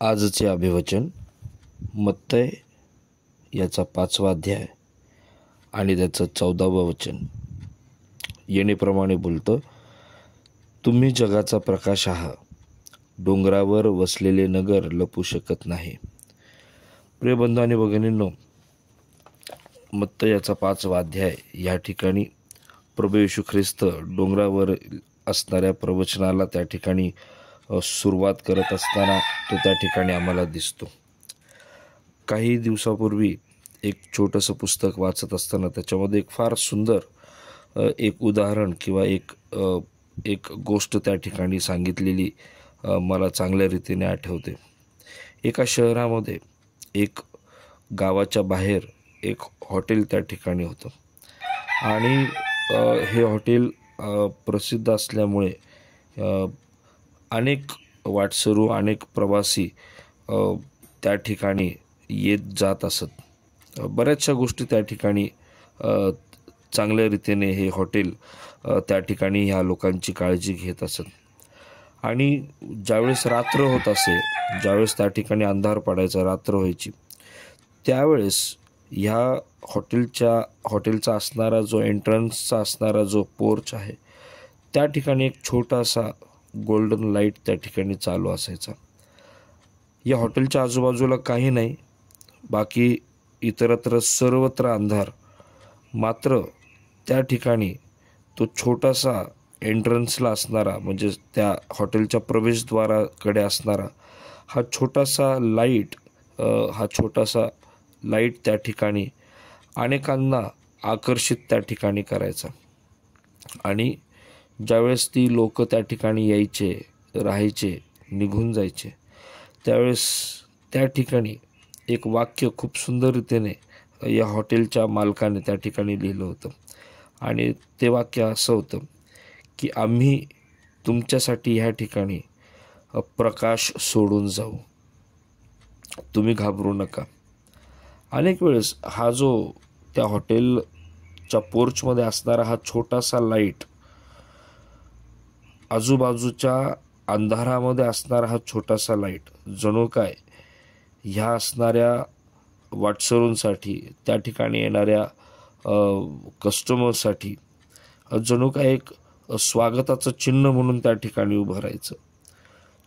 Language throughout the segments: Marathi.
आजचे अभिवचन मत्तय याचा 5वा अध्याय आणि त्याचं 14वं वचन येणेप्रमाणे बोलतं, तुम्ही जगाचा प्रकाश आहात, डोंगरावर वसलेले नगर लपू शकत नाही. प्रिय बंधू आणि भगिनींनो, मत्तय याचा 5वा अध्याय या ठिकाणी प्रभू येशू ख्रिस्त डोंगरावर असणाऱ्या प्रवचनाला त्या ठिकाणी सुरुवात करत असताना तो त्या ठिकाणी आम्हाला दिसतो. काही दिवसापूर्वी एक छोटंसं पुस्तक वाचत असताना त्याच्यामध्ये एक फार सुंदर एक उदाहरण किंवा एक गोष्ट त्या ठिकाणी सांगितलेली मला चांगल्या रीतीने आठवते. एका शहरामध्ये एक गावाच्या बाहेर एक हॉटेल त्या ठिकाणी होतं आणि हे हॉटेल प्रसिद्ध असल्यामुळे अनेक वाटसरू, अनेक प्रवासी त्या ठिकाणी येत जात असत. बऱ्याचशा गोष्टी त्या ठिकाणी चांगल्या रीतीने हे हॉटेल त्या ठिकाणी ह्या लोकांची काळजी घेत असत. आणि ज्यावेळेस रात्र होत असे, ज्यावेळेस त्या ठिकाणी अंधार पडायचा, रात्र व्हायची, त्यावेळेस ह्या हॉटेलचा असणारा जो एंट्रन्सचा असणारा जो पोर्च आहे, त्या ठिकाणी एक छोटासा गोल्डन लाईट त्या ठिकाणी चालू असायचा. या हॉटेलच्या आजूबाजूला काही नाही, बाकी इतरत्र सर्वत्र अंधार. मात्र त्या ठिकाणी तो छोटासा एंट्रन्सला असणारा, म्हणजे त्या हॉटेलच्या प्रवेशद्वाराकडे असणारा हा छोटासा लाईट त्या ठिकाणी अनेकांना आकर्षित त्या ठिकाणी करायचा. आणि ज्यावेळेस ती लोक त्या ठिकाणी यायचे, राहायचे, निघून जायचे, त्यावेळेस त्या ठिकाणी एक वाक्य खूप सुंदर रीतीने या हॉटेलच्या मालकाने त्या ठिकाणी लिहिलं होतं. आणि ते वाक्य असं होतं की आम्ही तुमच्यासाठी ह्या ठिकाणी प्रकाश सोडून जाऊ, तुम्ही घाबरू नका. अनेक वेळेस हा जो त्या हॉटेलच्या पोर्चमध्ये असणारा हा छोटासा लाईट, आजूबाजूच्या अंधारामध्ये असणारा हा छोटासा लाईट जणू काय ह्या असणाऱ्या वाटसरूंसाठी, त्या ठिकाणी येणाऱ्या कस्टमर्ससाठी जणू काय एक स्वागताचं चिन्ह म्हणून त्या ठिकाणी उभं राहायचं.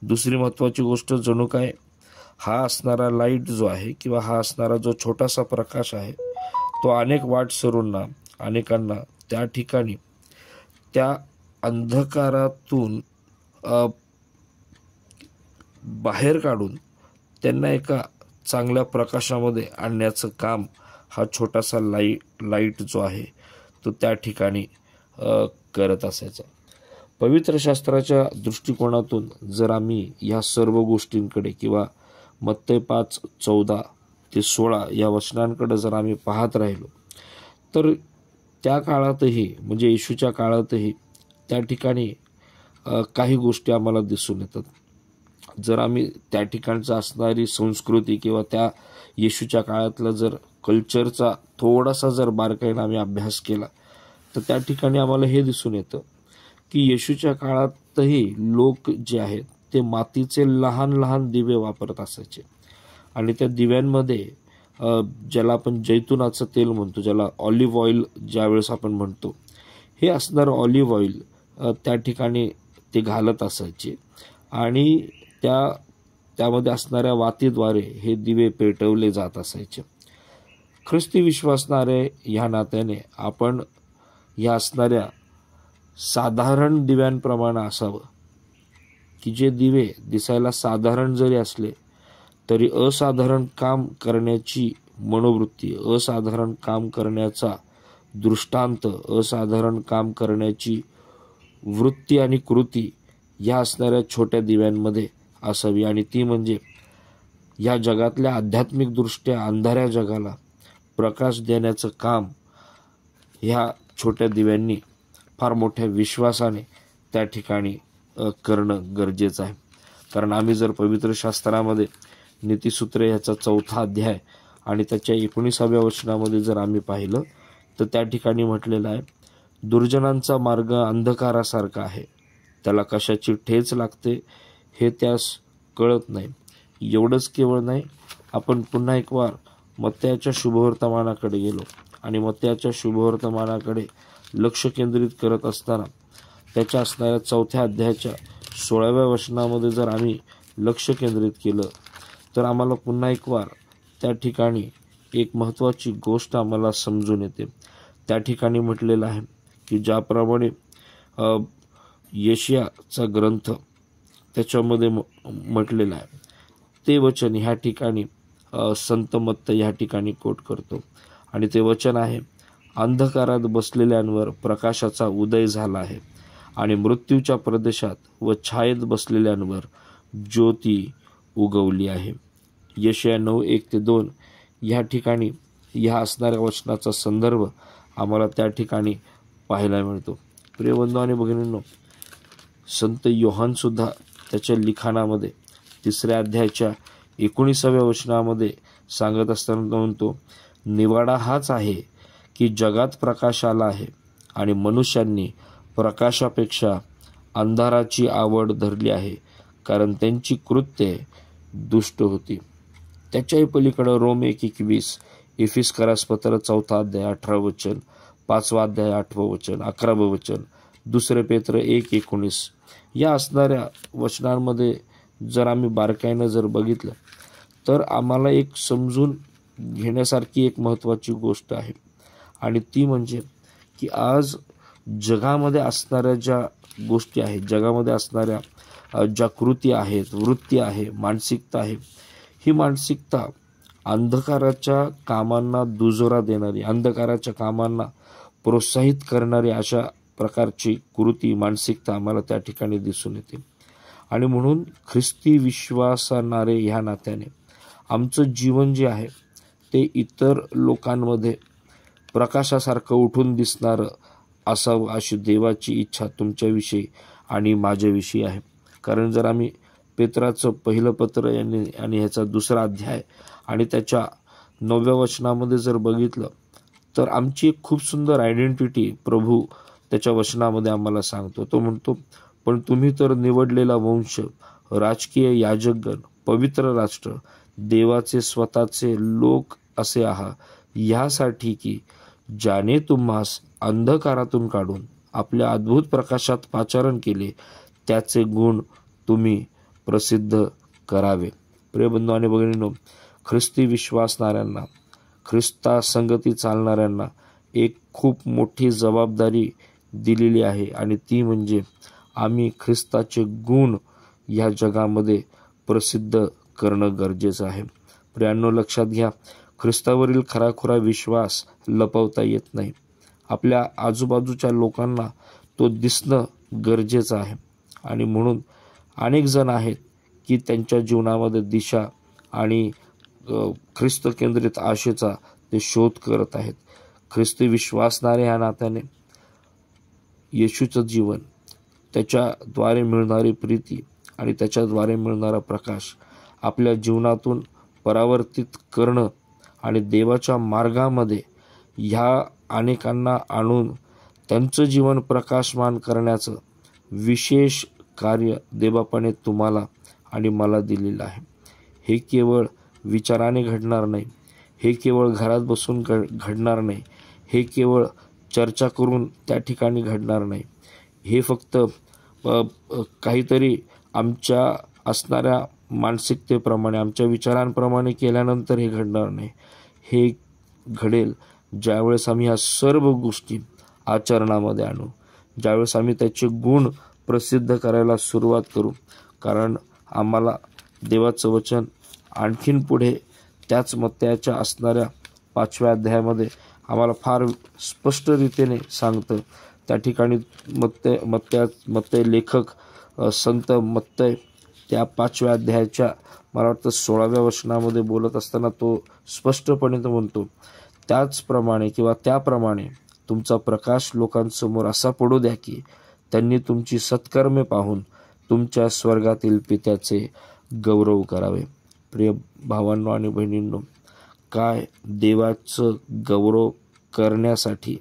दुसरी महत्त्वाची गोष्ट, जणू काय हा असणारा लाईट जो आहे किंवा हा असणारा जो छोटासा प्रकाश आहे, तो अनेक वाटसरूंना, अनेकांना त्या ठिकाणी त्या अंधकारातून बाहेर काढून त्यांना एका चांगल्या प्रकाशामध्ये आणण्याचं काम हा छोटासा लाईट जो आहे तो त्या ठिकाणी करत असायचा. पवित्र शास्त्राच्या दृष्टिकोनातून जर आम्ही ह्या सर्व गोष्टींकडे किंवा मत्तय 5:14-16 या वचनांकडे जर आम्ही पाहत राहिलो, तर त्या काळातही, म्हणजे येशूच्या काळातही त्या ठिकाणी काही गोष्टी आम्हाला दिसून येतात. जर आम्ही त्या ठिकाणचं असणारी संस्कृती किंवा त्या येशूच्या काळातला जर कल्चरचा थोडासा जर बारकाईने आम्ही अभ्यास केला, तर त्या ठिकाणी आम्हाला हे दिसून येतं की येशूच्या काळातही लोक जे आहेत ते मातीचे लहान लहान दिवे वापरत असायचे. आणि त्या दिव्यांमध्ये ज्याला आपण जैतुनाचं तेल म्हणतो, ज्याला ऑलिव्ह ऑइल ज्यावेळेस आपण म्हणतो, हे असणारं ऑलिव्ह ऑइल त्या ठिकाणी ते घालत असायचे. आणि त्यामध्ये असणाऱ्या वातीद्वारे हे दिवे पेटवले जात असायचे. ख्रिस्ती विश्वासणारे ह्या नात्याने आपण ह्या असणाऱ्या साधारण दिव्यांप्रमाणे असावं, की जे दिवे दिसायला साधारण जरी असले तरी असाधारण काम करण्याची मनोवृत्ती, असाधारण काम करण्याचा दृष्टांत, असाधारण काम करण्याची वृत्ती आणि कृती ह्या असणाऱ्या छोट्या दिव्यांमध्ये असावी. आणि ती म्हणजे ह्या जगातल्या आध्यात्मिकदृष्ट्या अंधाऱ्या जगाला प्रकाश देण्याचं काम ह्या छोट्या दिव्यांनी फार मोठ्या विश्वासाने त्या ठिकाणी करणं गरजेचं आहे. कारण आम्ही जर पवित्र शास्त्रामध्ये नीतिसूत्रे ह्याचा 4था अध्याय आणि त्याच्या 19व्या वचनामध्ये जर आम्ही पाहिलं, तर त्या ठिकाणी म्हटलेलं आहे, दुर्जनांचा मार्ग अंधकारासारखा आहे, त्याला कशाची ठेच लागते हे त्यास कळत नाही. एवढंच केवळ नाही, आपण पुन्हा एक वार मत्तयाच्या शुभवर्तमानाकडे गेलो आणि मत्तयाच्या शुभवर्तमानाकडे लक्ष केंद्रित करत असताना त्याच्या असणाऱ्या 4थ्या अध्यायाच्या 16व्या वचनामध्ये जर आम्ही लक्ष केंद्रित केलं तर आम्हाला पुन्हा एक वार त्या ठिकाणी एक महत्त्वाची गोष्ट आम्हाला समजून येते. त्या ठिकाणी म्हटलेलं आहे की ज्याप्रमाणे यशायाचा ग्रंथ त्याच्यामध्ये म्हटलेलं आहे ते वचन ह्या ठिकाणी संत मत्त ह्या ठिकाणी कोट करतो आणि ते वचन आहे, अंधकारात बसलेल्यांवर प्रकाशाचा उदय झाला आहे आणि मृत्यूच्या प्रदेशात व छायेत बसलेल्यांवर ज्योती उगवली आहे. यशाया 9:1-2 ह्या ठिकाणी ह्या असणाऱ्या वचनाचा संदर्भ आम्हाला त्या ठिकाणी पाहायला मिळतो. प्रिय बंधू आणि भगिनींनो, संत योहानसुद्धा त्याच्या लिखाणामध्ये 3ऱ्या अध्यायाच्या 19व्या वचनामध्ये सांगत असताना म्हणतो, निवाडा हाच आहे की जगात प्रकाश आला आहे आणि मनुष्यांनी प्रकाशापेक्षा अंधाराची आवड धरली आहे, कारण त्यांची कृत्ये दुष्ट होती. त्याच्याही पलीकडं रोम 1:21, एफिसकरास पत्र 4था अध्याय 18 वचन, 5वा अध्याय 8वं वचन, 11वं वचन, 2 पेत्र 1:19 या असणाऱ्या वचनांमध्ये जर आम्ही बारकाईनं जर बघितलं तर आम्हाला एक समजून घेण्यासारखी एक महत्त्वाची गोष्ट आहे आणि ती म्हणजे की आज जगामध्ये असणाऱ्या ज्या गोष्टी आहेत, जगामध्ये असणाऱ्या ज्या कृती आहेत, वृत्ती आहे, मानसिकता आहे, ही मानसिकता अंधकाराच्या कामांना दुजोरा देणारी, अंधकाराच्या कामांना प्रोत्साहित करणारी अशा प्रकारची कृती, मानसिकता आम्हाला त्या ठिकाणी दिसून येते. आणि म्हणून ख्रिस्ती विश्वासणारे ह्या नात्याने आमचं जीवन जे आहे ते इतर लोकांमध्ये प्रकाशासारखं उठून दिसणारं असावं अशी देवाची इच्छा तुमच्याविषयी आणि माझ्याविषयी आहे. कारण जर आम्ही पेत्राचं पहिलं पत्र आणि ह्याचा 2रा अध्याय आणि त्याच्या 9व्या वचनामध्ये जर बघितलं तर आमची एक खूप सुंदर आयडेंटिटी प्रभू त्याच्या वचनामध्ये आम्हाला सांगतो. तो म्हणतो, पण तुम्ही तर निवडलेला वंश, राजकीय याजकगण, पवित्र राष्ट्र, देवाचे स्वतःचे लोक असे आहात, ह्यासाठी की ज्याने तुम्हास अंधकारातून काढून आपल्या अद्भुत प्रकाशात पाचारण केले, त्याचे गुण तुम्ही प्रसिद्ध करावे. प्रिय बंधू आणि भगिनींनो, ख्रिस्ती विश्वासणाऱ्यांना, ख्रिस्ता संगती चालणाऱ्यांना एक खूप मोठी जबाबदारी दिलेली आहे आणि ती म्हणजे आम्ही ख्रिस्ताचे गुण ह्या जगामध्ये प्रसिद्ध करणं गरजेचं आहे. प्रियांनो, लक्षात घ्या, ख्रिस्तावरील खराखुरा विश्वास लपवता येत नाही. आपल्या आजूबाजूच्या लोकांना तो दिसणं गरजेचं आहे आणि म्हणून अनेक जण आहेत की त्यांच्या जीवनामध्ये दिशा आणि ख्रिस्त केंद्रित आशेचा ते शोध करत आहेत. ख्रिस्ती विश्वासणारे ह्या नात्याने येशूचं जीवन, त्याच्याद्वारे मिळणारी प्रीती आणि त्याच्याद्वारे मिळणारा प्रकाश आपल्या जीवनातून परावर्तित करणं आणि देवाच्या मार्गामध्ये ह्या अनेकांना आणून त्यांचं जीवन प्रकाशमान करण्याचं विशेष कार्य देवापणे तुम्हाला आणि मला दिलेलं आहे. हे केवळ विचाराने घडणार नाही, हे केवळ घरात बसून घडणार नाही, हे केवळ चर्चा करून त्या ठिकाणी घडणार नाही, हे फक्त काहीतरी आमच्या असणाऱ्या मानसिकतेप्रमाणे, आमच्या विचारांप्रमाणे केल्यानंतर हे घडणार नाही. हे घडेल ज्यावेळेस आम्ही ह्या सर्व गोष्टी आचरणामध्ये आणू, ज्यावेळेस आम्ही त्याचे गुण प्रसिद्ध करायला सुरुवात करू. कारण आम्हाला देवाचं वचन आणखीन पुढे त्याच मत्तयाच्या असणाऱ्या 5व्या अध्यायामध्ये आम्हाला फार स्पष्ट रीतीने सांगतं. त्या ठिकाणी मत्तय लेखक संत मत्तय त्या 5व्या अध्यायाच्या मला वाटतं 16व्या वचनामध्ये बोलत असताना तो स्पष्टपणे तो म्हणतो, त्याचप्रमाणे किंवा त्याप्रमाणे तुमचा प्रकाश लोकांसमोर असा पडू द्या की त्यांनी तुमची सत्कर्मे पाहून तुमच्या स्वर्गातील पित्याचे गौरव करावे. प्रिय भावांनो आणि बहिणींनो, काय देवाचं गौरव करण्यासाठी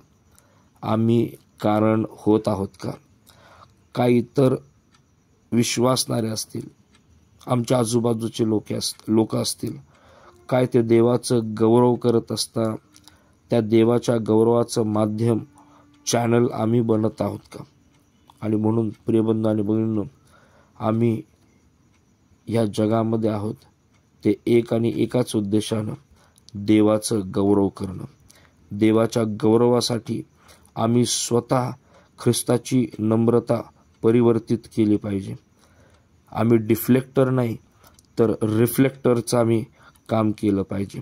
आम्ही कारण होत आहोत का? काय इतर विश्वासणारे असतील, आमच्या आजूबाजूचे लोक असतील, काय ते देवाचं गौरव करत असता त्या देवाच्या गौरवाचं माध्यम चॅनल आम्ही बनत आहोत का? आणि म्हणून प्रियबंधू आणि भगिनींनो, आम्ही या जगामध्ये आहोत ते एक आणि एकाच उद्देशानं देवाचं गौरव करणं. देवाच्या गौरवासाठी आम्ही स्वतः ख्रिस्ताची नम्रता परिवर्तित केली पाहिजे. आम्ही डिफ्लेक्टर नाही तर रिफ्लेक्टरचं आम्ही काम केलं पाहिजे.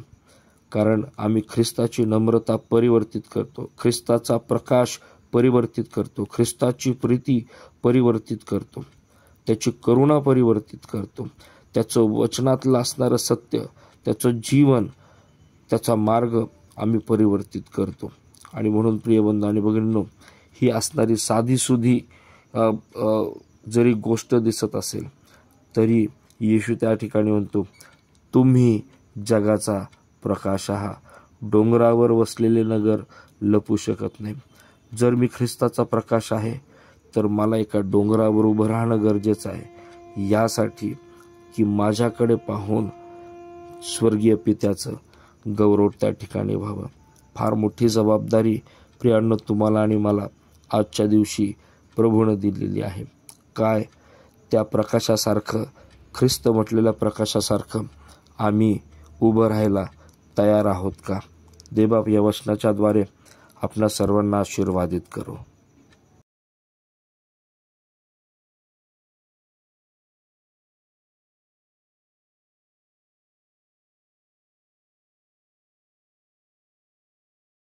कारण आम्ही ख्रिस्ताची नम्रता परिवर्तित करतो, ख्रिस्ताचा प्रकाश परिवर्तित करतो, ख्रिस्ताची प्रीती परिवर्तित करतो, त्याची करुणा परिवर्तित करतो, त्याचं वचनातलं असणारं सत्य, त्याचं जीवन, त्याचा मार्ग आम्ही परिवर्तित करतो. आणि म्हणून प्रियबंधू आणि भगिनींनो, ही असणारी साधीसुधी जरी गोष्ट दिसत असेल तरी येशू त्या ठिकाणी म्हणतो, तुम्ही जगाचा प्रकाश आहात. डोंगरावर वसलेले नगर लपू शकत नाही. जर मी ख्रिस्ताचा प्रकाश आहे तर मला एका डोंगरावर उभं राहणं गरजेचं आहे, यासाठी की माझ्याकडे पाहून स्वर्गीय पित्याचं गौरव त्या ठिकाणी व्हावं. फार मोठी जबाबदारी प्रियांनो तुम्हाला आणि मला आजच्या दिवशी प्रभूनं दिलेली आहे. काय त्या प्रकाशासारखं, ख्रिस्त म्हटलेल्या प्रकाशासारखं आम्ही उभं राहायला तयार आहोत का? देवबाप या वचनाच्या द्वारे आपणा सर्वांना आशीर्वादित करो.